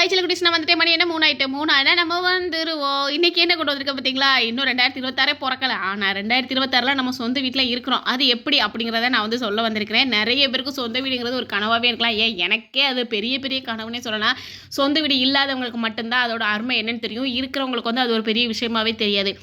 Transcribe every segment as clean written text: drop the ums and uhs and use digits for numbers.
High சில குட்டீஸ் நான் வந்துட்டேன். மணி என்ன 3 ஆயிட்டு 3 ஆனா நம்ம வந்துருவோம். இன்னைக்கு என்ன கொண்டு வந்திருக்கேன் பார்த்தீங்களா? இன்னும் 2026 பொறக்கல. ஆனா 2026ல நம்ம சொந்த வீட்ல இருக்கிறோம். அது எப்படி அப்படிங்கிறத நான் வந்து சொல்ல வந்திருக்கிறேன். நெறைய பேருக்கு சொந்த வீடுங்கிறது ஒரு கனவாவே இருக்கலாம். ஏன் எனக்கே அது பெரிய பெரிய கனவுன்னே சொல்லலாம். சொந்த வீடு இல்லாதவங்களுக்கு மட்டும் தான் அதோட அருமை என்னன்னு தெரியும். இருக்கிறவங்களுக்கு வந்து அது ஒரு பெரிய விஷயமாவே தெரியாது.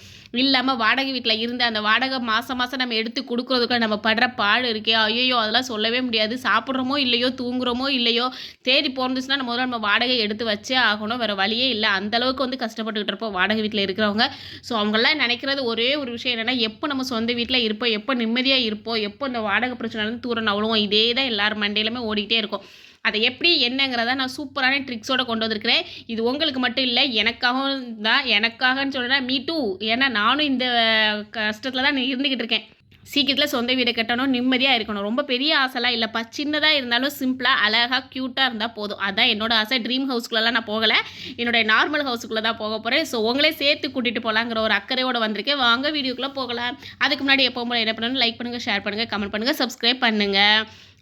இல்லாம வாடகை வீட்ல இருந்து அந்த வாடகை மாசம் மாசம் நம்ம எடுத்து குடுக்குறதுக்கு நம்ம படுற பாடு இருக்கே! ஐய்யய்யோ! அதெல்லாம் சொல்லவே முடியாது. சாப்பிடுறோமோ இல்லையோ, தூங்குறோமோ இல்லையோ, தேதி பொறந்துச்சுன்னா முதல்ல நம்ம வாடகை எடுத்து வச்சே ஆகணும். வேற வழியே இல்ல. அந்த அளவுக்கு வந்து கஷ்டப்பட்டுக்கிட்டு இருப்போம் வாடகை வீட்ல இருக்கிறவங்க. ஸோ அவங்கலாம் நெனைக்கிறது ஒரே ஒரு விஷயம் என்னன்னா, எப்போ நம்ம சொந்த வீட்ல இருப்போம், எப்போ நிம்மதியா இருப்போம், எப்போ இந்த வாடகை பிரச்சனைலருந்து தூர நழுவுவோம். இதே தான் எல்லார் மண்டையிலுமே ஓடிட்டே இருக்கும். அதை எப்படி என்னங்கிறத நான் சூப்பரான ட்ரிக்ஸோட கொண்டு வந்திருக்கிறேன். இது உங்களுக்கு மட்டும் இல்ல, எனக்காகவும் தான். எனக்காகன்னு சொல்றேன்னா மீ டூ. ஏன்னா நானும் இந்த கஷ்டத்துல தான் இருந்துகிட்டு இருக்கேன். சீக்கிரத்துல சொந்த வீடு கட்டணும், நிம்மதியா இருக்கணும். ரொம்ப பெரிய ஆசைலாம் இல்லப்பா. சின்னதா இருந்தாலும் சிம்பிளா, அழகா, கியூட்டா இருந்தா போதும். அதான் என்னோட ஆசை. ட்ரீம் ஹவுஸ்க்குள்ளலாம் நான் போகல. என்னோட நார்மல் ஹவுஸ்க்குள்ள தான் போக போறேன். ஸோ உங்களே சேர்த்து கூட்டிட்டு போலாங்கிற ஒரு அக்கறையோட வந்திருக்கேன். வாங்க வீடியோக்குள்ள போகலாம். அதுக்கு முன்னாடி எப்பவும் போல என்ன பண்ணணும், லைக் பண்ணுங்க, ஷேர் பண்ணுங்க, கமெண்ட் பண்ணுங்க, சப்ஸ்கிரைப் பண்ணுங்க.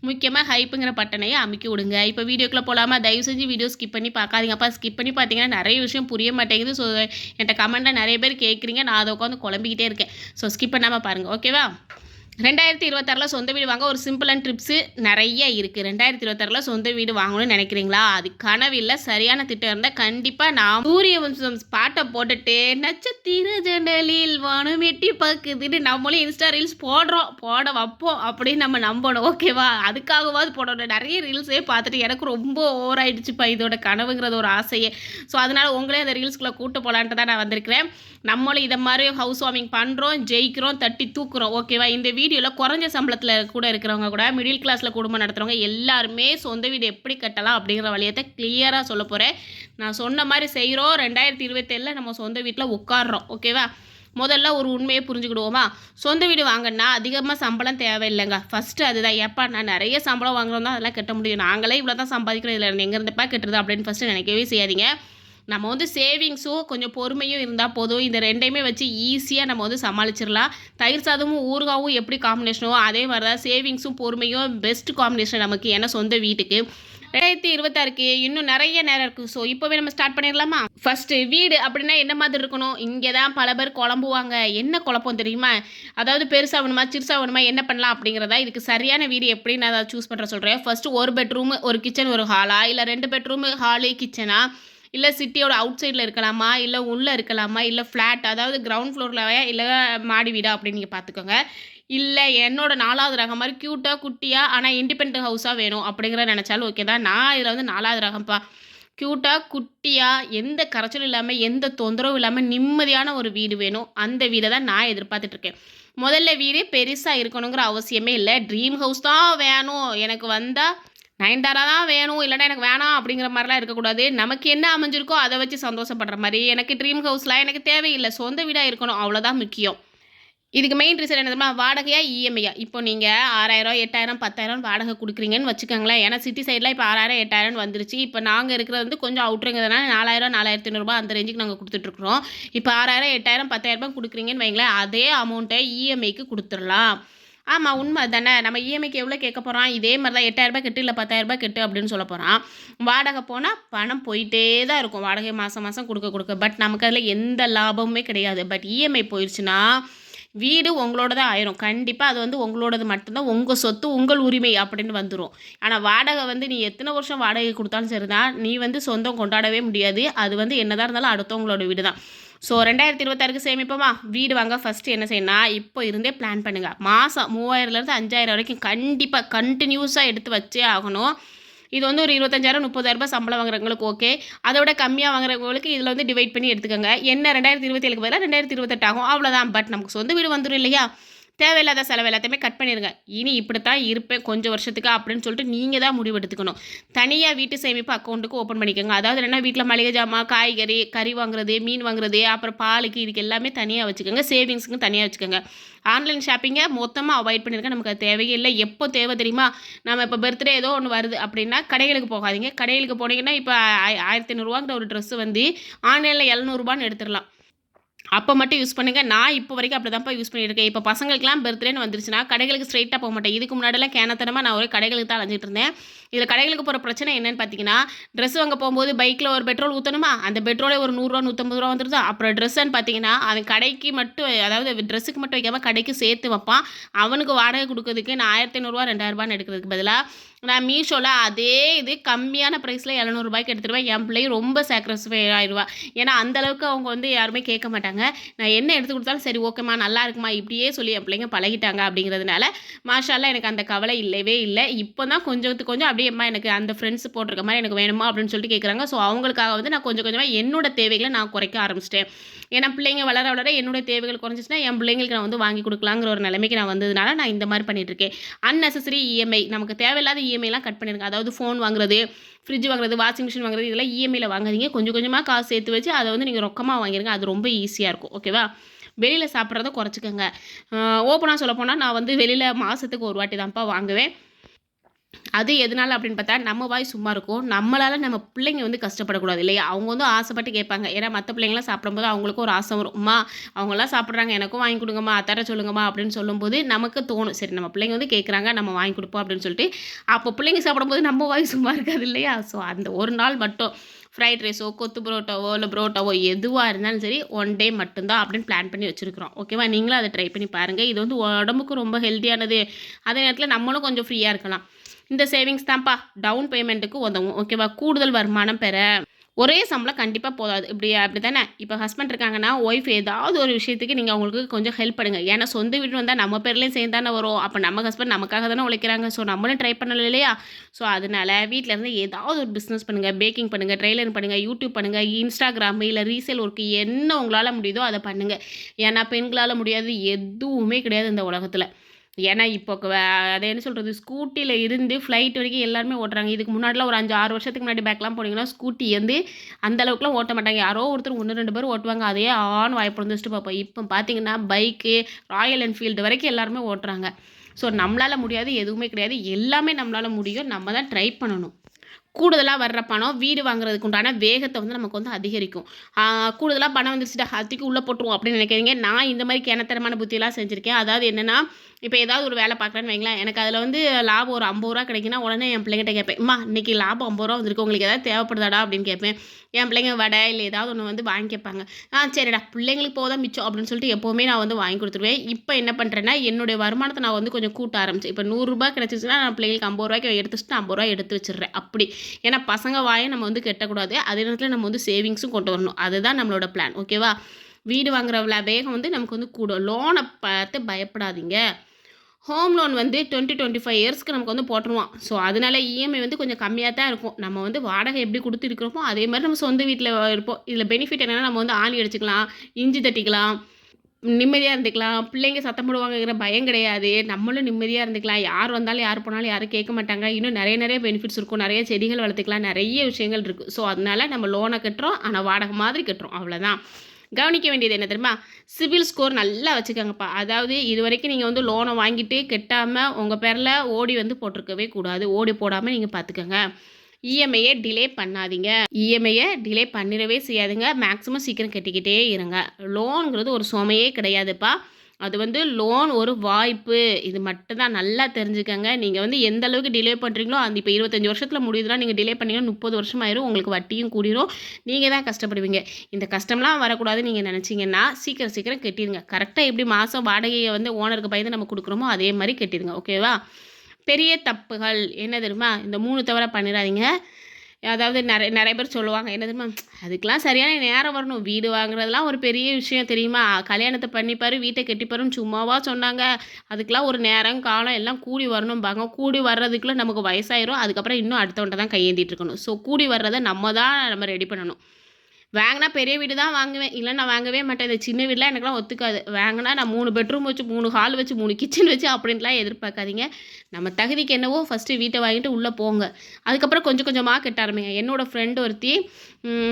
முக்கியமாக ஹைப்புங்கிற பட்டனையை அமுக்கி விடுங்க. இப்போ வீடியோக்குள்ளே போகலாமா? தயவு செஞ்சு வீடியோ ஸ்கிப் பண்ணி பார்க்காதீங்கப்பா. ஸ்கிப் பண்ணி பார்த்தீங்கன்னா நிறைய விஷயம் புரிய மாட்டேங்குது. ஸோ என்கிட்ட கமெண்ட்டில் நிறைய பேர் கேட்குறீங்க. நான் அதை உட்காந்து குழம்பிக்கிட்டே இருக்கேன். ஸோ ஸ்கிப் பண்ணாமல் பாருங்கள், ஓகேவா? 2026ல சொந்த வீடு வாங்க ஒரு சிம்பிளான டிப்ஸு நிறைய இருக்குது. 2026ல சொந்த வீடு வாங்கணும்னு நினைக்கிறீங்களா? அது கனவில்லை, சரியான திட்டம் இருந்தால் கண்டிப்பாக நான் சூரிய வம்சம் பாட்டை போட்டுட்டு நட்சத்திர ஜன்னலில் வானம் எட்டி பார்க்குதுன்னு நம்மளும் இன்ஸ்டா ரீல்ஸ் போட வைப்போம் அப்படின்னு நம்ம நம்பணும், ஓகேவா? அதுக்காகவாது போடணும். நிறைய ரீல்ஸே பார்த்துட்டு எனக்கு ரொம்ப ஓவர் ஆயிடுச்சுப்பா இதோட கனவுங்கிறது ஒரு ஆசையே. ஸோ அதனால் உங்களே அந்த ரீல்ஸ்குள்ளே கூட்டு போகலான்ட்டு தான் நான் வந்திருக்கிறேன். நம்மளும் இதை மாதிரி ஹவுஸ் வார்மிங் பண்ணுறோம், ஜெயிக்கிறோம், தட்டி தூக்குறோம், ஓகேவா? இந்த வீடியோவில் குறைஞ்ச சம்பளத்தில் கூட இருக்கிறவங்க கூட, மிடில் கிளாஸில் குடும்பம் நடத்துகிறவங்க எல்லாருமே சொந்த வீடு எப்படி கட்டலாம் அப்படிங்கிற வழியத்தை கிளியராக சொல்ல போகிறேன். நான் சொன்ன மாதிரி செய்கிறோம். 2027ல் நம்ம சொந்த வீட்டில் உட்காடுறோம், ஓகேவா? முதல்ல ஒரு உண்மையை புரிஞ்சுக்கிடுவோமா? சொந்த வீடு வாங்கினா அதிகமாக சம்பளம் தேவையில்லைங்க. ஃபஸ்ட்டு அதுதான். ஏப்பா நான் நிறைய சம்பளம் வாங்குறோம் தான் அதெல்லாம் கட்ட முடியும், நாங்களே இவ்வளோ தான் சம்பாதிக்கிறோம், இதில் எங்கேருந்துப்பா கட்டுறது அப்படின்னு ஃபஸ்ட்டு நினைக்கவே செய்யாதீங்க. நம்ம வந்து சேவிங்ஸும் கொஞ்சம் பொறுமையும் இருந்தால் போதும். இந்த ரெண்டையுமே வச்சு ஈஸியாக நம்ம வந்து சமாளிச்சிடலாம். தயிர் சாதமும் ஊறுகாவும் எப்படி காம்பினேஷனோ அதே மாதிரி தான் சேவிங்ஸும் பொறுமையும் பெஸ்ட் காம்பினேஷன் நமக்கு. ஏன்னா சொந்த வீட்டுக்கு 2026க்கு இன்னும் நிறைய நேரம் இருக்குது. ஸோ இப்போவே நம்ம ஸ்டார்ட் பண்ணிடலாமா? ஃபஸ்ட்டு வீடு அப்படின்னா என்ன மாதிரி இருக்கணும்? இங்கே தான் பல பேர் குழம்புவாங்க. என்ன குழப்பம் தெரியுமா? அதாவது பெருசாக வேணுமா, சிறுசாக வேணுமா, என்ன பண்ணலாம் அப்படிங்கிறதா. இதுக்கு சரியான வீடு எப்படி நான் அதை சூஸ் பண்ணுற சொல்கிறேன். ஃபஸ்ட்டு ஒரு பெட்ரூமு, ஒரு கிச்சன், ஒரு ஹாலா, இல்லை 2 பெட்ரூமு, ஹாலு, கிச்சனா, இல்லை சிட்டியோட அவுட் சைடில் இருக்கலாமா, இல்லை உள்ளே இருக்கலாமா, இல்லை ஃப்ளாட் அதாவது கிரவுண்ட் ஃப்ளோரில், இல்லை மாடி வீடா அப்படின்னு நீங்கள் பார்த்துக்கோங்க. இல்லை என்னோட 4வது ரகம் மாதிரி க்யூட்டாக குட்டியாக ஆனால் இண்டிபெண்ட் ஹவுஸாக வேணும் அப்படிங்கிற நினச்சாலும் ஓகே தான். நான் இதில் வந்து 4வது ரகம்ப்பா. க்யூட்டாக குட்டியாக எந்த கரைச்சலும் இல்லாமல் எந்த தொந்தரவும் இல்லாமல் நிம்மதியான ஒரு வீடு வேணும். அந்த வீடை தான் நான் எதிர்பார்த்துட்ருக்கேன். முதல்ல வீடு பெருசாக இருக்கணுங்கிற அவசியமே இல்லை. ட்ரீம் ஹவுஸ் தான் வேணும் எனக்கு வந்தால், நயன்தாரா தான் வேணும், இல்லைனா எனக்கு வேணாம் அப்படிங்கிற மாதிரிலாம் இருக்கக்கூடாது. நமக்கு என்ன அமைஞ்சிருக்கோ அதை வச்சு சந்தோஷப்படுற மாதிரி. எனக்கு ட்ரீம் ஹவுஸ்லாம் எனக்கு தேவையில்லை, சொந்த வீடாக இருக்கணும், அவ்வளோதான் முக்கியம். இதுக்கு மெயின் ரீசன் என்ன தெரியுமா? வாடகையா இஎம்ஐயா? இப்போ நீங்கள் 6000, 8000, 10,000 வாடகை கொடுக்குறீங்கன்னு வச்சுக்கோங்களேன். ஏன்னா சிட்டி சைடில் இப்போ 6000, 8000 வந்துருச்சு. இப்போ நாங்கள் இருக்கிறது வந்து கொஞ்சம் அவுட்ருங்கிறதுனால 4000, 4500 அந்த ரேஞ்சுக்கு நாங்கள் கொடுத்துட்ருக்குறோம். இப்போ 6000, 8000, 10,000 கொடுக்குறீங்கன்னு வைங்களேன், அதே அமௌண்ட்டை இஎம்ஐக்கு கொடுத்துடலாம். ஆமாம், உண்மை தானே. நம்ம இஎம்ஐக்கு எவ்வளோ கேட்க போகிறோம்? இதே மாதிரி தான் 8000 கட்டு, இல்லை 10,000 கட்டு அப்படின்னு சொல்ல போகிறான். வாடகை போனால் பணம் போயிட்டே தான் இருக்கும், வாடகை மாதம் மாதம் கொடுக்க. பட் நமக்கு அதில் எந்த லாபமுமே கிடையாது. பட் இஎம்ஐ போயிடுச்சுன்னா வீடு உங்களோட தான் ஆயிரும். கண்டிப்பாக அது வந்து உங்களோடது மட்டும்தான், உங்கள் சொத்து, உங்கள் உரிமை அப்படின்னு வந்துடும். ஆனால் வாடகை வந்து நீ எத்தனை வருஷம் வாடகை கொடுத்தாலும் சரி தான், நீ வந்து சொந்தம் கொண்டாடவே முடியாது. அது வந்து என்னதான் இருந்தாலும் அடுத்தவங்களோட வீடு தான். ஸோ 2026க்கு சேமிப்போமா? வீடு வாங்க ஃபஸ்ட்டு என்ன செய்யணும்னா, இப்போ இருந்தே பிளான் பண்ணுங்கள். மாதம் 3000லேருந்து 5000 வரைக்கும் கண்டிப்பாக கண்டினியூஸாக எடுத்து வச்சே ஆகணும். இது வந்து ஒரு 25,000, 30,000 சம்பளம் வாங்குறவங்களுக்கு ஓகே. அதோட கம்மியாக வாங்குறவங்களுக்கு இதில் வந்து டிவைட் பண்ணி எடுத்துக்கோங்க. என்ன 2027க்கு பதிலாக 2028 ஆகும், அவ்வளோதான். பட் நமக்கு சொந்த வீடு வந்துடும் இல்லையா? தேவையில்லாத செலவு எல்லாத்தையுமே கட் பண்ணிடுங்க. இனி இப்படித்தான் இருப்பேன் கொஞ்சம் வருஷத்துக்கு அப்படின்னு சொல்லிட்டு நீங்கள் தான் முடிவு எடுத்துக்கணும். தனியாக வீட்டு சேமிப்பு அக்கௌண்ட்டுக்கு ஓப்பன் பண்ணிக்கோங்க. அதாவது என்னென்னா, வீட்டில் மளிகை ஜாமான், காய்கறி, கறி வாங்குறது, மீன் வாங்குறது, அப்புறம் பாலுக்கு, இதுக்கு எல்லாமே தனியாக வச்சுக்கோங்க. சேவிங்ஸுக்கு தனியாக வச்சுக்கோங்க. ஆன்லைன் ஷாப்பிங்கை மொத்தமாக அவாய்ட் பண்ணியிருக்கேன். நமக்கு அது தேவையே இல்லை. எப்போ தேவை தெரியுமா? நம்ம இப்போ பர்த்டே ஏதோ ஒன்று வருது அப்படின்னா கடைகளுக்கு போகாதீங்க. கடைகளுக்கு போனீங்கன்னா இப்போ 1500 ஒரு ட்ரெஸ்ஸு வந்து ஆன்லைனில் 700 எடுத்துடலாம். அப்போ மட்டும் யூஸ் பண்ணுங்கள். நான் இப்போ வரைக்கும் அப்படி தான்ப்பா யூஸ் பண்ணியிருக்கேன். இப்போ பசங்களுக்குலாம் பர்த்டேன்னு வந்துருச்சுன்னா கடைகளுக்கு ஸ்ட்ரைட்டாக போக மாட்டேன். இதுக்கு முன்னாடிலாம் கேனத்தனமாக நான் ஒரே கடைகளுக்கு தான் அலைஞ்சிட்டு இருந்தேன். இதில் கடைகளுக்கு போகிற பிரச்சனை என்னன்னு பார்த்தீங்கன்னா, ட்ரெஸ் வாங்க போகும்போது பைக்கில் ஒரு பெட்ரோல் ஊற்றணுமா, அந்த பெட்ரோலே ஒரு ரூ. 100 150 வந்துருதா. அப்புறம் ட்ரெஸ்ஸுன்னு பார்த்தீங்கன்னா, அவன் கடைக்கு மட்டும் அதாவது ட்ரெஸ்ஸுக்கு மட்டும் வைக்காமல் கடைக்கு சேர்த்து வைப்பான். அவனுக்கு வாடகை கொடுக்கறதுக்கு நான் ரூ. 1500 ரூ. 2000 எடுக்கிறதுக்கு பதிலாக நான் மீஷோவில் அதே இது கம்மியான ப்ரைஸில் ரூ. 700 எடுத்துருவேன். என் பிள்ளையும் ரொம்ப சாக்ரிஃபை ஆயிடுவா. ஏன்னா அந்தளவுக்கு அவங்க வந்து யாருமே கேட்க மாட்டாங்க. நான் என்ன எடுத்து கொடுத்தாலும் சரி ஓகேம்மா நல்லா இருக்குமா இப்படியே சொல்லி என் பிள்ளைங்க பழகிட்டாங்க. அப்படிங்கிறதுனால மாஷாஅல்லாஹ் எனக்கு அந்த கவலை இல்லவே இல்லை. இப்போ தான் கொஞ்சத்துக்கு கொஞ்சம் அப்படியே அம்மா எனக்கு அந்த ஃப்ரெண்ட்ஸ் போட்டிருக்க மாதிரி எனக்கு வேணுமா அப்படின்னு சொல்லிட்டு கேட்குறாங்க. ஸோ அவங்களுக்காக வந்து நான் கொஞ்சம் கொஞ்சமாக என்னோட தேவைகளை நான் குறைக்க ஆரம்பிச்சிட்டேன். ஏன்னா பிள்ளைங்க வளர வளர என்னோட தேவைகள் குறைஞ்சிச்சுன்னா என் பிள்ளைங்களுக்கு நான் வந்து வாங்கி கொடுக்கலாங்கிற ஒரு நிலைமைக்கு நான் வந்ததுனால நான் இந்த மாதிரி பண்ணிகிட்ருக்கேன். அன்னெசசரி இஎம்ஐ நமக்கு தேவையில்லாத இஎம்ஐலாம் கட் பண்ணிடுங்க. அதாவது ஃபோன் வாங்குறது, ஃப்ரிட்ஜ் வாங்குறது, வாஷிங் மிஷின் வாங்குறது இதெல்லாம் இஎம்ஐயில் வாங்காதீங்க. கொஞ்சம் கொஞ்சமாக காசு சேர்த்து வச்சு அதை வந்து நீங்கள் ரொக்கமாக வாங்கிடுங்க. அது ரொம்ப ஈஸியாக இருக்கும். ஓகேவா? வெளியில் சாப்பிட்றத குறைச்சிக்கோங்க. ஓப்பனாக சொல்லப்போனால் நான் வந்து வெளியில் மாதத்துக்கு ஒரு வாட்டி தான்ப்பா வாங்குவேன். அது எதனால அப்படின்னு பார்த்தா நம்ம வாய் சும்மா இருக்கும். நம்மளால் நம்ம பிள்ளைங்க வந்து கஷ்டப்படக்கூடாது இல்லையா? அவங்க வந்து ஆசைப்பட்டு கேட்பாங்க. ஏன்னா மற்ற பிள்ளைங்களாம் சாப்பிடும்போது அவங்களுக்கும் ஒரு ஆசை வரும். அம்மா அவங்களாம் சாப்பிட்றாங்க எனக்கும் வாங்கி கொடுங்கம்மா, அத்தாட்ட சொல்லுங்கம்மா அப்படின்னு சொல்லும்போது நமக்கு தோணும். சரி நம்ம பிள்ளைங்க வந்து கேட்குறாங்க நம்ம வாங்கி கொடுப்போம் அப்படின்னு சொல்லிட்டு. அப்போ பிள்ளைங்க சாப்பிடும்போது நம்ம வாய் சும்மா இருக்காது இல்லையா? ஸோ அந்த ஒரு நாள் மட்டும் ஃப்ரைட் ரைஸோ கொத்து பரோட்டாவோ இல்லை புரோட்டாவோ எதுவாக இருந்தாலும் சரி ஒன் டே மட்டும்தான் அப்படின்னு பிளான் பண்ணி வச்சுருக்கிறோம். ஓகேவா? நீங்களும் அதை ட்ரை பண்ணி பாருங்கள். இது வந்து உடம்புக்கு ரொம்ப ஹெல்த்தியானது. அதே நேரத்தில் நம்மளும் கொஞ்சம் ஃப்ரீயாக இருக்கலாம். இந்த சேவிங்ஸ் தான்ப்பா டவுன் பேமெண்ட்டுக்கு உதவும். ஓகேவா? கூடுதல் வருமானம் பெற ஒரே சம்பளம் கண்டிப்பாக போதாது. அப்படி தானே? இப்போ ஹஸ்பண்ட் இருக்காங்கன்னா ஒய்ஃப் ஏதாவது ஒரு விஷயத்துக்கு நீங்கள் அவங்களுக்கு கொஞ்சம் ஹெல்ப் பண்ணுங்கள். ஏன்னா சொந்த வீடு வந்தால் நம்ம பேர்லேயும் சேர்ந்து தானே வரும். அப்போ நம்ம ஹஸ்பண்ட் நமக்காக தானே உழைக்கிறாங்க. ஸோ நம்மளும் ட்ரை பண்ணல இல்லையா? ஸோ அதனால் வீட்டில் இருந்து ஏதாவது ஒரு பிஸ்னஸ் பண்ணுங்கள். பேக்கிங் பண்ணுங்கள், ட்ரெய்லரிங் பண்ணுங்கள், யூடியூப் பண்ணுங்கள், இன்ஸ்டாகிராமு இல்லை ரீசேல் ஒர்க்கு என்ன உங்களால் முடியுதோ அதை பண்ணுங்கள். ஏன்னா பெண்களால் முடியாது எதுவுமே கிடையாது இந்த உலகத்தில். ஏன்னா இப்போ அதை என்ன சொல்கிறது, ஸ்கூட்டியில் இருந்து ஃப்ளைட் வரைக்கும் எல்லாருமே ஓட்டுறாங்க. இதுக்கு முன்னாடிலாம் ஒரு 5 6 வருஷத்துக்கு முன்னாடி பேக்லாம் போனீங்கன்னா ஸ்கூட்டி வந்து அந்த அளவுக்குலாம் ஓட்ட மாட்டாங்க. யாரோ ஒருத்தர் 1 2 பேர் ஓட்டுவாங்க. அதையே ஆன் வாய் பொழுந்துச்சுட்டு பார்ப்போம். இப்போ பார்த்தீங்கன்னா பைக்கு, ராயல் என்ஃபீல்டு வரைக்கும் எல்லாருமே ஓட்டுறாங்க. ஸோ நம்மளால் முடியாது எதுவுமே கிடையாது. எல்லாமே நம்மளால் முடியும். நம்ம தான் ட்ரை பண்ணணும். கூடுதலாக வர்ற பணம் வீடு வாங்குறதுக்கு உண்டான வேகத்தை வந்து நமக்கு வந்து அதிகரிக்கும். கூடுதலாக பணம் வந்துருச்சுட்டா அதுக்கு உள்ளே போட்டுருவோம் அப்படின்னு நினைக்கிறீங்க. நான் இந்த மாதிரி கிணத்தரமான புத்தியெல்லாம் செஞ்சுருக்கேன். அதாவது என்னென்னா, இப்போ ஏதாவது ஒரு வேலை பார்க்குறேன்னு வைங்களேன், எனக்கு அதில் வந்து லாபம் ஒரு 50 ரூபா கிடைக்குன்னா உடனே என் பிள்ளைங்கிட்ட கேட்பேன், அம்மா இன்னைக்கு லாபம் 50 ரூபா வந்திருக்கு, உங்களுக்கு ஏதாவது தேவைப்படுதாடா அப்படின்னு கேட்பேன். என் பிள்ளைங்க வடை இல்லை ஏதாவது ஒன்று வந்து வாங்கி கேட்பாங்க. சரிடா பிள்ளைங்களுக்கு போதான் மிச்சம் அப்படின்னு சொல்லிட்டு எப்போவுமே நான் வந்து வாங்கி கொடுத்துருவேன். இப்போ என்ன பண்ணுறேன்னா, என்னுடைய வருமானத்தை நான் வந்து கொஞ்சம் கூட்ட ஆரம்பிச்சேன். இப்போ 100 ரூபா கிடச்சிச்சுன்னா நான் பிள்ளைங்களுக்கு 50 ரூபாய்க்கு எடுத்து வச்சுட்டு 50 ரூபா எடுத்து வச்சிடுறேன். அப்படி ஏன்னா பசங்க வாயை நம்ம வந்து கெட்டக்கூடாது. அதே நேரத்தில் நம்ம வந்து சேவிங்ஸும் கொண்டு வரணும். அதுதான் நம்மளோட பிளான். ஓகேவா? வீடு வாங்குற வேகம் வந்து நமக்கு வந்து கூடும். லோனை பார்த்து பயப்படாதீங்க. ஹோம் லோன் வந்து 20-25 இயர்ஸ்க்கு நமக்கு வந்து போட்டுருவான். ஸோ அதனால இஎம்ஐ வந்து கொஞ்சம் கம்மியாக தான் இருக்கும். நம்ம வந்து வாடகை எப்படி கொடுத்துருக்கிறோமோ அதே மாதிரி நம்ம சொந்த வீட்டில் இருப்போம். இதில் பெனிஃபிட் என்னென்னா, நம்ம வந்து ஆணி அடிச்சுக்கலாம், இஞ்சி தட்டிக்கலாம், நிம்மதியாக இருந்துக்கலாம். பிள்ளைங்க சத்தம் போடுவாங்கங்கிற பயம் கிடையாது. நம்மளும் நிம்மதியாக இருந்துக்கலாம். யார் வந்தாலும் யார் போனாலும் யாரும் கேட்க மாட்டாங்க. இன்னும் நிறைய பெனிஃபிட்ஸ் இருக்கும். நிறைய செடிகள் வளர்த்துக்கலாம். நிறைய விஷயங்கள் இருக்குது. ஸோ அதனால நம்ம லோனை கட்டுறோம், ஆனால் வாடகை மாதிரி கட்டுறோம். அவ்வளோதான். கவனிக்க வேண்டியது என்ன தெரியுமா? சிபில் ஸ்கோர் நல்லா வச்சுக்கோங்கப்பா. அதாவது இது வரைக்கும் நீங்கள் வந்து லோனை வாங்கிட்டு கெட்டாமல் உங்கள் பேரில் ஓடி வந்து போட்டிருக்கவே கூடாது. ஓடி போடாமல் நீங்கள் பார்த்துக்கோங்க. இஎம்ஐயை டிலே பண்ணாதீங்க. இஎம்ஐயை டிலே பண்ணிடவே செய்யாதுங்க. மேக்ஸிமம் சீக்கிரம் கட்டிக்கிட்டே இருங்க. லோனுங்கிறது ஒரு சுமையே கிடையாதுப்பா. அது வந்து லோன் ஒரு வாய்ப்பு. இது மட்டும்தான் நல்லா தெரிஞ்சுக்கங்க. நீங்கள் வந்து எந்த அளவுக்கு டிலே பண்ணுறீங்களோ, அந்த இப்போ 25 வருஷத்தில் முடியுதுன்னா நீங்கள் டிலே பண்ணிங்கன்னா 30 வருஷம் ஆயிரும். உங்களுக்கு வட்டியும் கூடிரும். நீங்கள் தான் கஷ்டப்படுவீங்க. இந்த கஷ்டம்லாம் வரக்கூடாதுன்னு நீங்கள் நினச்சிங்கன்னா சீக்கிரம் கட்டிடுங்க. கரெக்டாக எப்படி மாதம் வாடகையை வந்து ஓனருக்கு பயந்து நம்ம கொடுக்குறோமோ அதே மாதிரி கட்டிடுங்க. ஓகேவா? பெரிய தப்புகள் என்ன தெரியுமா? இந்த 3 தவிர பண்ணிடாதீங்க. அதாவது நிறைய பேர் சொல்லுவாங்க என்ன தெரியுமா, அதுக்கெலாம் சரியான நேரம் வரணும். வீடு வாங்குறதுலாம் ஒரு பெரிய விஷயம் தெரியுமா? கல்யாணத்தை பண்ணிப்பாரு வீட்டை கட்டிப்பாருன்னு சும்மாவா சொன்னாங்க? அதுக்கெலாம் ஒரு நேரம் காலம் எல்லாம் கூடி வரணும்பாங்க. கூடி வர்றதுக்குள்ளே நமக்கு வயசாயிரும். அதுக்கப்புறம் இன்னும் அடுத்தவன்ட்ட தான் கையேந்திட்டு இருக்கணும். ஸோ கூடி வர்றதை நம்ம ரெடி பண்ணணும். வாங்கினா பெரிய வீடு தான் வாங்குவேன். இல்லை நான் வாங்கவே மாட்டேன். இந்த சின்ன வீடெலாம் எனக்குலாம் ஒத்துக்காது. வாங்கினா நான் 3 பெட்ரூம் வச்சு 3 ஹால் வச்சு 3 கிச்சன் வச்சு அப்படின்ட்டுலாம் எதிர்பார்க்காதீங்க. நம்ம தகுதிக்கு என்னவோ ஃபஸ்ட்டு வீட்டை வாங்கிட்டு உள்ளே போங்க. அதுக்கப்புறம் கொஞ்சம் கொஞ்சமாக கட்ட ஆரம்பிங்க. என்னோடய ஃப்ரெண்டு ஒருத்தி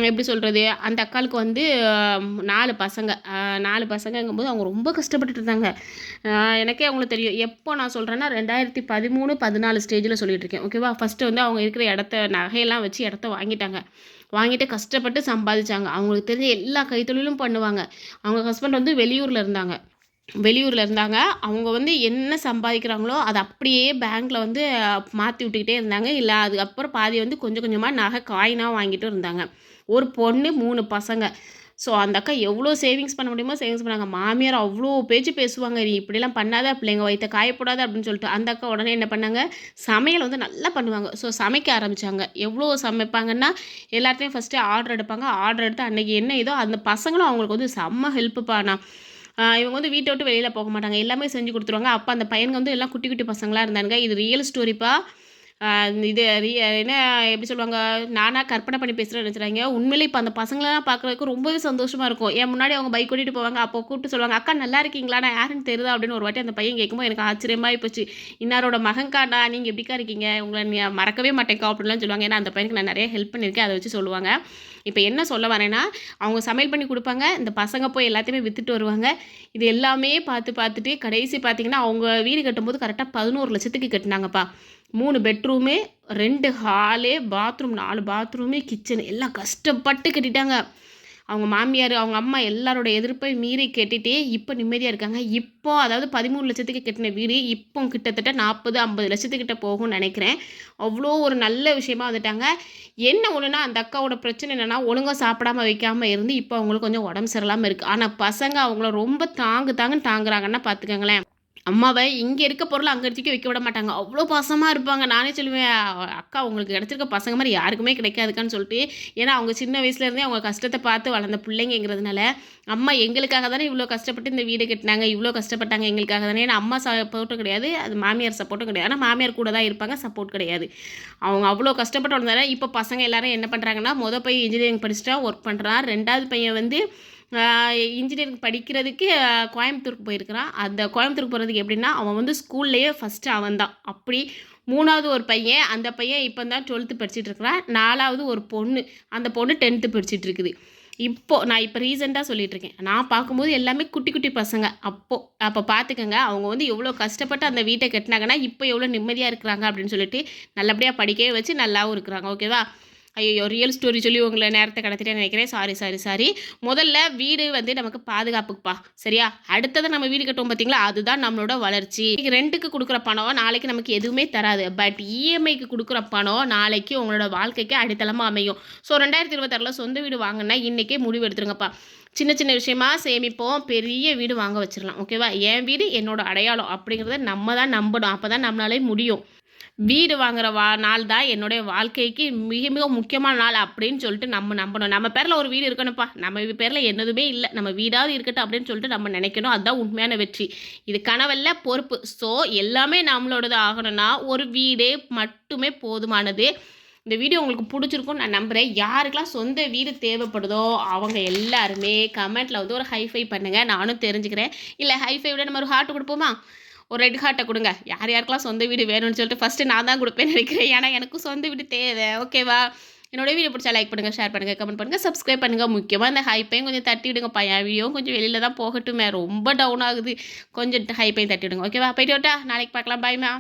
எப்படி சொல்கிறது, அந்த அக்காளுக்கு வந்து 4 பசங்க. 4 பசங்கங்கும்போது அவங்க ரொம்ப கஷ்டப்பட்டுட்டு இருந்தாங்க. எனக்கே அவங்களுக்கு தெரியும். எப்போ நான் சொல்கிறேன்னா 2013 14 ஸ்டேஜில் சொல்லிகிட்டு இருக்கேன். ஓகேவா? ஃபஸ்ட்டு வந்து அவங்க இருக்கிற நகையெல்லாம் வச்சு இடத்த வாங்கிட்டு கஷ்டப்பட்டு சம்பாதிச்சாங்க. அவங்களுக்கு தெரிஞ்ச எல்லா கைத்தொழிலும் பண்ணுவாங்க. அவங்க ஹஸ்பண்ட் வந்து வெளியூரில் இருந்தாங்க. வெளியூரில் இருந்தாங்க. அவங்க வந்து என்ன சம்பாதிக்கிறாங்களோ அதை அப்படியே பேங்க்கில் வந்து மாற்றி விட்டுக்கிட்டே இருந்தாங்க. இல்லை அதுக்கப்புறம் பாதி வந்து கொஞ்சம் கொஞ்சமாக நகை காயினாக வாங்கிட்டும் இருந்தாங்க. ஒரு பொண்ணு 3 பசங்க. ஸோ அந்த அக்கா எவ்வளோ சேவிங்ஸ் பண்ண முடியுமோ சேவிங்ஸ் பண்ணாங்க. மாமியார் அவ்வளோ பேச்சு பேசுவாங்க, "நீ இப்படிலாம் பண்ணாத, பிள்ளைங்க வயிற்ற காயப்படாத" அப்படின்னு சொல்லிட்டு. அந்த அக்கா உடனே என்ன பண்ணாங்க, சமையல் வந்து நல்லா பண்ணுவாங்க. ஸோ சமைக்க ஆரம்பித்தாங்க. எவ்வளோ சமைப்பாங்கன்னா, எல்லாத்தையும் ஃபஸ்ட்டு ஆர்டர் எடுப்பாங்க. ஆர்டர் எடுத்து அன்றைக்கி என்ன இதோ அந்த பசங்களும் அவங்களுக்கு வந்து செம்ம ஹெல்ப்புப்பா. இவங்க வந்து வீட்டை விட்டு வெளியில் போக மாட்டாங்க. எல்லாமே செஞ்சு கொடுத்துருவாங்க. அப்போ அந்த பையனுங்க வந்து எல்லாம் குட்டி குட்டி பசங்களாக இருந்தானுங்க. இது ரியல் ஸ்டோரிப்பா. இது என்ன எப்படி சொல்லுவாங்க, நானா கற்பனை பண்ணி பேசுகிறேன்னு நினச்சிறாங்க. உண்மையிலே இப்போ அந்த பசங்களெல்லாம் பார்க்குறதுக்கு ரொம்பவே சந்தோஷமாக இருக்கும். என் முன்னாடி அவங்க பைக் ஓட்டிட்டு போவாங்க. அப்போ கூப்பிட்டு சொல்லுவாங்க, "அக்கா நல்லா இருக்கீங்களா? நான் யாருன்னு தெரியுதா?" அப்படின்னு ஒரு வாட்டி அந்த பையன் கேட்கும்போது எனக்கு ஆச்சரியமாகி போச்சு. "இன்னாரோட மகன்காடா, நீங்கள் எப்படிக்கா இருக்கீங்க? உங்களை நீ மறக்கவே மாட்டேங்க்கா" அப்படின்லாம் சொல்லுவாங்க. ஏன்னா அந்த பையனுக்கு நான் நிறைய ஹெல்ப் பண்ணியிருக்கேன். அதை வச்சு சொல்லுவாங்க. இப்போ என்ன சொல்ல வரேன்னா, அவங்க சமையல் பண்ணி கொடுப்பாங்க. இந்த பசங்க போய் எல்லாத்தையுமே விற்றுட்டு வருவாங்க. இது எல்லாமே பார்த்துட்டு கடைசி பார்த்தீங்கன்னா, அவங்க வீடு கட்டும்போது கரெக்டாக 11,00,000க்கு கட்டினாங்கப்பா. 3 bedroom, 2 hall, bathroom 4 bathroom, kitchen எல்லாம் கஷ்டப்பட்டு கட்டிட்டாங்க. அவங்க மாமியார், அவங்க அம்மா எல்லாரோட எதிர்ப்பை மீறி கட்டிட்டு இப்போ நிம்மதியாக இருக்காங்க. இப்போ அதாவது 13,00,000க்கு கட்டின வீடு இப்போ கிட்டத்தட்ட 40, 50 லட்சத்துக்கிட்ட போகும்னு நினைக்கிறேன். அவ்வளோ ஒரு நல்ல விஷயமா வந்துட்டாங்க. என்ன ஒன்றுனா அந்த அக்காவோட பிரச்சனை என்னென்னா, ஒழுங்காக சாப்பிடாம வைக்காமல் இருந்து இப்போ அவங்களுக்கு கொஞ்சம் உடம்பு சரியில்லாமல் இருக்குது. ஆனால் பசங்க அவங்கள ரொம்ப தாங்குன்னு தாங்குறாங்கன்னா பார்த்துக்கங்களேன். அம்மாவை இங்கே இருக்க பொருளை அங்கே தூக்கி வைக்க விட மாட்டாங்க. அவ்வளோ பாசமாக இருப்பாங்க. நானே சொல்லுவேன், அக்கா உங்களுக்கு கிடச்சிருக்க பசங்க மாதிரி யாருக்குமே கிடைக்காதுக்கான்னு சொல்லிட்டு. ஏன்னா அவங்க சின்ன வயசுலேருந்தே அவங்க கஷ்டத்தை பார்த்து வளர்ந்த பிள்ளைங்கிறதுனால, அம்மா எங்களுக்காக தானே இவ்வளோ கஷ்டப்பட்டு இந்த வீடு கட்டினாங்க, இவ்வளோ கஷ்டப்பட்டாங்க எங்களுக்காக தானே. ஏன்னா அம்மா சப்போர்ட்டும் கிடையாது, அது மாமியார் சப்போர்ட்டும் கிடையாது. ஆனால் மாமியார் கூட தான் இருப்பாங்க, சப்போர்ட் கிடையாது. அவங்க அவ்வளோ கஷ்டப்பட்டு வளர்ந்தால இப்போ பசங்க எல்லாரும் என்ன பண்ணுறாங்கன்னா, பையன் இன்ஜினியரிங் படிச்சுட்டா ஒர்க் பண்ணுறான். 2வது பையன் வந்து இன்ஜினியரிங் படிக்கிறதுக்கு கோயம்புத்தூருக்கு போயிருக்கிறான். அந்த கோயம்புத்தூருக்கு போகிறதுக்கு எப்படின்னா, அவன் வந்து ஸ்கூல்லேயே ஃபஸ்ட்டு அவன் தான். அப்படி 3வது ஒரு பையன், அந்த பையன் இப்போ தான் 12th படிச்சுட்டு இருக்கிறான். 4வது ஒரு பொண்ணு, அந்த பொண்ணு 10th படிச்சுட்டு இருக்குது. நான் இப்போ ரீசெண்டாக சொல்லிகிட்ருக்கேன். நான் பார்க்கும்போது எல்லாமே குட்டி குட்டி பசங்க. அப்போ பார்த்துக்கங்க, அவங்க வந்து எவ்வளோ கஷ்டப்பட்டு அந்த வீட்டை கட்டினாங்கன்னா, இப்போ எவ்வளோ நிம்மதியாக இருக்கிறாங்க அப்படின்னு சொல்லிட்டு நல்லபடியாக படிக்கவே வச்சு நல்லாவும் இருக்கிறாங்க. ஓகேவா? ஐயோ, ரியல் ஸ்டோரி சொல்லி உங்களை நேரத்தை கடத்திட்டேன்னு நினைக்கிறேன். சாரி. முதல்ல வீடு வந்து நமக்கு பாதுகாப்புப்பா, சரியா? அடுத்தது நம்ம வீடு கட்டுவோம் பார்த்தீங்களா, அதுதான் நம்மளோட வளர்ச்சி. ரெண்டுக்கு கொடுக்குற பணம் நாளைக்கு நமக்கு எதுவுமே தராது. பட் இஎம்ஐக்கு கொடுக்குற பணம் நாளைக்கு உங்களோட வாழ்க்கைக்கு அடித்தளமாக அமையும். ஸோ 2026 சொந்த வீடு வாங்கினா இன்றைக்கே முடிவு எடுத்துருங்கப்பா. சின்ன சின்ன விஷயமா சேமிப்போம், பெரிய வீடு வாங்க வச்சிடலாம். ஓகேவா? என் வீடு என்னோட அடையாளம் அப்படிங்கிறத நம்ம தான் நம்பணும். அப்போ தான் நம்மளாலே முடியும். வீடு வாங்குற நாள் தான் என்னுடைய வாழ்க்கைக்கு மிக மிக முக்கியமான நாள் அப்படின்னு சொல்லிட்டு நம்ம நம்பணும். நம்ம பேரில் ஒரு வீடு இருக்கணும்ப்பா. நம்ம பேரில் என்னதுமே இல்லை, நம்ம வீடாவது இருக்கட்டும் அப்படின்னு சொல்லிட்டு நம்ம நினைக்கணும். அதுதான் உண்மையான வெற்றி. இது கனவல்ல, பொறுப்பு. ஸோ எல்லாமே நம்மளோடது ஆகணும்னா ஒரு வீடே மட்டுமே போதுமானது. இந்த வீடியோ உங்களுக்கு பிடிச்சிருக்கும்னு நான் நம்புகிறேன். யாருக்கெல்லாம் சொந்த வீடு தேவைப்படுதோ அவங்க எல்லாருமே கமெண்ட்டில் வந்து ஒரு ஹைஃபை பண்ணுங்கள், நானும் தெரிஞ்சுக்கிறேன். இல்லை ஹைஃபை விட நம்ம ஒரு ஹார்ட் கொடுப்போமா? ஒரு ரெட் ஹார்ட்டை கொடுங்க. யாருக்கெல்லாம் சொந்த வீடு வேணும்னு சொல்லிட்டு ஃபஸ்ட்டு நான் தான் கொடுப்பேன்னு நினைக்கிறேன். ஏன்னா எனக்கும் சொந்த வீடு தேவை. ஓகேவா? என்னோட வீடியோ பிடிச்சா லைக் பண்ணுங்கள், ஷேர் பண்ணுங்கள், கமெண்ட் பண்ணுங்கள், சப்ஸ்கிரைப் பண்ணுங்கள். முக்கியமாக இந்த ஹைப்பையும் கொஞ்சம் தட்டி விடுங்கப்பா. என் வீடியோவும் கொஞ்சம் வெளியில் தான் போகட்டுமே, ரொம்ப டவுன் ஆகுது. கொஞ்சம் ஹைப்பையும் தட்டி விடுங்க. ஓகேவா? போய்ட்டு வரட்டா? நாளைக்கு பார்க்கலாம். பாய்மா.